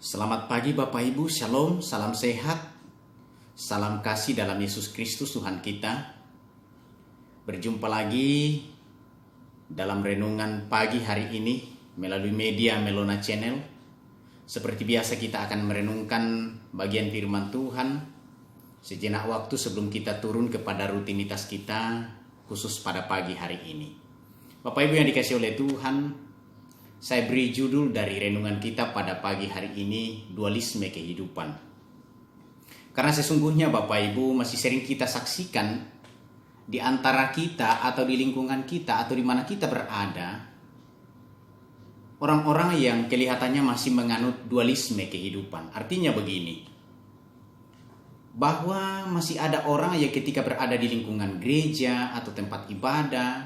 Selamat pagi Bapak Ibu, Shalom, salam sehat, salam kasih dalam Yesus Kristus Tuhan kita. Berjumpa lagi dalam renungan pagi hari ini melalui media Melona Channel. Seperti biasa kita akan merenungkan bagian firman Tuhan sejenak waktu sebelum kita turun kepada rutinitas kita khusus pada pagi hari ini. Bapak Ibu yang dikasihi oleh Tuhan, saya beri judul dari renungan kita pada pagi hari ini, dualisme kehidupan. Karena sesungguhnya Bapak Ibu masih sering kita saksikan di antara kita atau di lingkungan kita atau di mana kita berada, orang-orang yang kelihatannya masih menganut dualisme kehidupan. Artinya begini, bahwa masih ada orang yang ketika berada di lingkungan gereja atau tempat ibadah,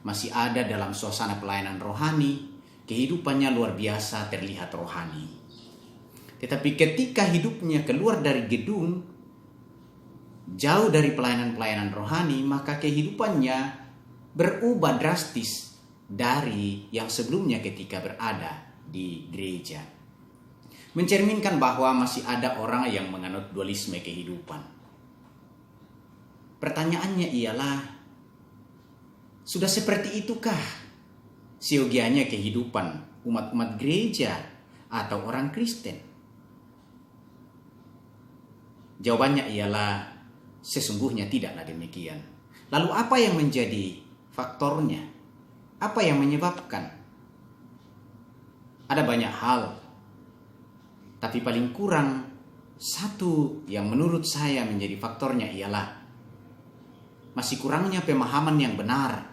masih ada dalam suasana pelayanan rohani, kehidupannya luar biasa terlihat rohani. Tetapi ketika hidupnya keluar dari gedung, jauh dari pelayanan-pelayanan rohani, maka kehidupannya berubah drastis dari yang sebelumnya ketika berada di gereja. Mencerminkan bahwa masih ada orang yang menganut dualisme kehidupan. Pertanyaannya ialah, sudah seperti itukah seyogianya kehidupan umat-umat gereja atau orang Kristen? Jawabannya ialah sesungguhnya tidaklah demikian. Lalu apa yang menjadi faktornya? Apa yang menyebabkan? Ada banyak hal, tapi paling kurang satu yang menurut saya menjadi faktornya ialah masih kurangnya pemahaman yang benar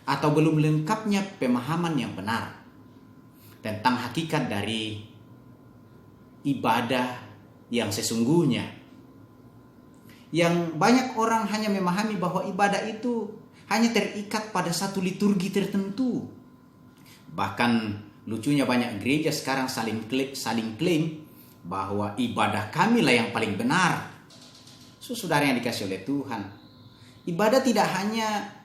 atau belum lengkapnya pemahaman yang benar tentang hakikat dari ibadah yang sesungguhnya. Yang banyak orang hanya memahami bahwa ibadah itu hanya terikat pada satu liturgi tertentu. Bahkan lucunya banyak gereja sekarang saling klaim bahwa ibadah kamilah yang paling benar. Saudara yang dikasihi oleh Tuhan, ibadah tidak hanya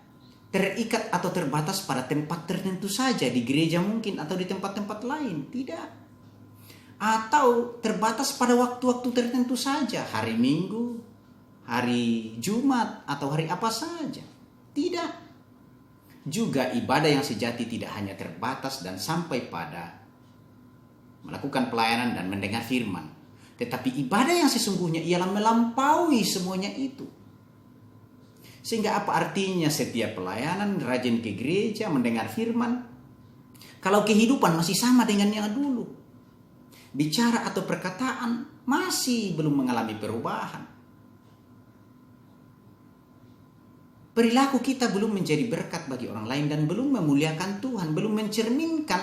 terikat atau terbatas pada tempat tertentu saja, di gereja mungkin atau di tempat-tempat lain, tidak. Atau terbatas pada waktu-waktu tertentu saja, hari Minggu, hari Jumat, atau hari apa saja. Tidak. Juga ibadah yang sejati tidak hanya terbatas dan sampai pada melakukan pelayanan dan mendengar firman. Tetapi ibadah yang sesungguhnya ialah melampaui semuanya itu. Sehingga apa artinya setiap pelayanan, rajin ke gereja, mendengar firman, kalau kehidupan masih sama dengan yang dulu? Bicara atau perkataan masih belum mengalami perubahan. Perilaku kita belum menjadi berkat bagi orang lain dan belum memuliakan Tuhan, belum mencerminkan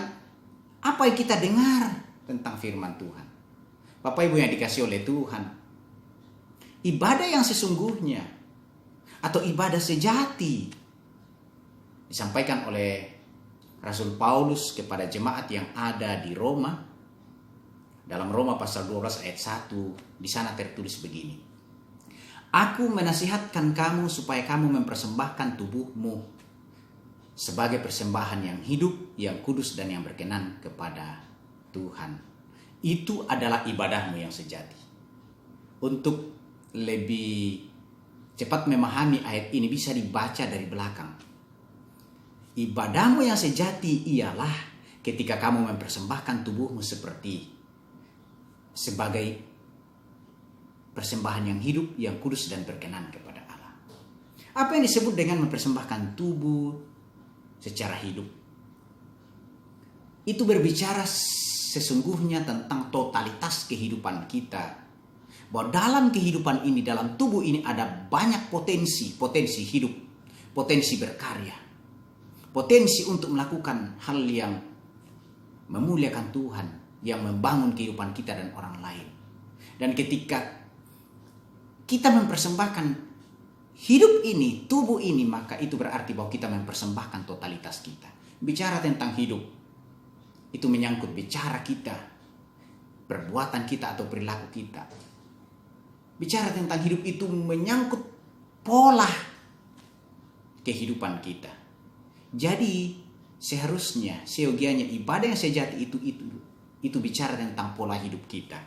apa yang kita dengar tentang firman Tuhan. Bapak Ibu yang dikasihi oleh Tuhan, ibadah yang sesungguhnya atau ibadah sejati disampaikan oleh Rasul Paulus kepada jemaat yang ada di Roma. Dalam Roma pasal 12 ayat 1, di sana tertulis begini. Aku menasihatkan kamu supaya kamu mempersembahkan tubuhmu sebagai persembahan yang hidup, yang kudus dan yang berkenan kepada Tuhan. Itu adalah ibadahmu yang sejati. Untuk lebih cepat memahami ayat ini bisa dibaca dari belakang. Ibadahmu yang sejati ialah ketika kamu mempersembahkan tubuhmu sebagai persembahan yang hidup, yang kudus dan berkenan kepada Allah. Apa yang disebut dengan mempersembahkan tubuh secara hidup? Itu berbicara sesungguhnya tentang totalitas kehidupan kita. Bahwa dalam kehidupan ini, dalam tubuh ini ada banyak potensi hidup, potensi berkarya, potensi untuk melakukan hal yang memuliakan Tuhan, yang membangun kehidupan kita dan orang lain. Dan ketika kita mempersembahkan hidup ini, tubuh ini, maka itu berarti bahwa kita mempersembahkan totalitas kita. Bicara tentang hidup, itu menyangkut bicara kita, perbuatan kita atau perilaku kita. Bicara tentang hidup itu menyangkut pola kehidupan kita. Jadi seharusnya, seyogianya ibadah yang sejati Itu bicara tentang pola hidup kita.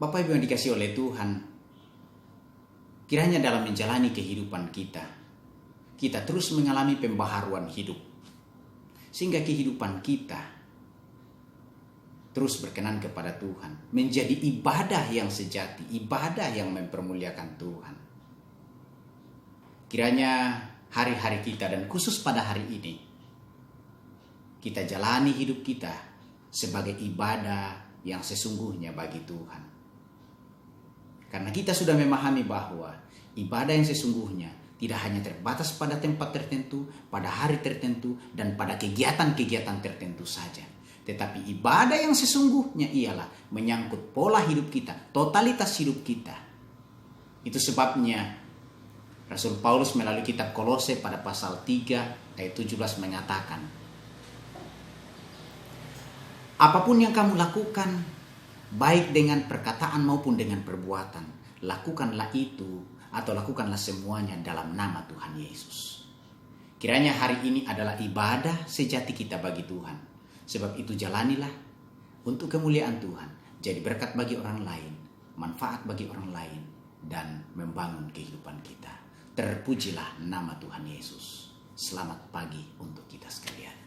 Bapak Ibu yang dikasihi oleh Tuhan, kiranya dalam menjalani kehidupan kita, kita terus mengalami pembaharuan hidup. Sehingga kehidupan kita terus berkenan kepada Tuhan. Menjadi ibadah yang sejati, ibadah yang mempermuliakan Tuhan. Kiranya hari-hari kita dan khusus pada hari ini, kita jalani hidup kita sebagai ibadah yang sesungguhnya bagi Tuhan. Karena kita sudah memahami bahwa ibadah yang sesungguhnya tidak hanya terbatas pada tempat tertentu, pada hari tertentu, dan pada kegiatan-kegiatan tertentu saja. Tetapi ibadah yang sesungguhnya ialah menyangkut pola hidup kita, totalitas hidup kita. Itu sebabnya Rasul Paulus melalui kitab Kolose pada pasal 3 ayat 17 mengatakan, apapun yang kamu lakukan, baik dengan perkataan maupun dengan perbuatan, lakukanlah itu atau lakukanlah semuanya dalam nama Tuhan Yesus. Kiranya hari ini adalah ibadah sejati kita bagi Tuhan. Sebab itu jalanilah untuk kemuliaan Tuhan. Jadi berkat bagi orang lain, manfaat bagi orang lain, dan membangun kehidupan kita. Terpujilah nama Tuhan Yesus. Selamat pagi untuk kita sekalian.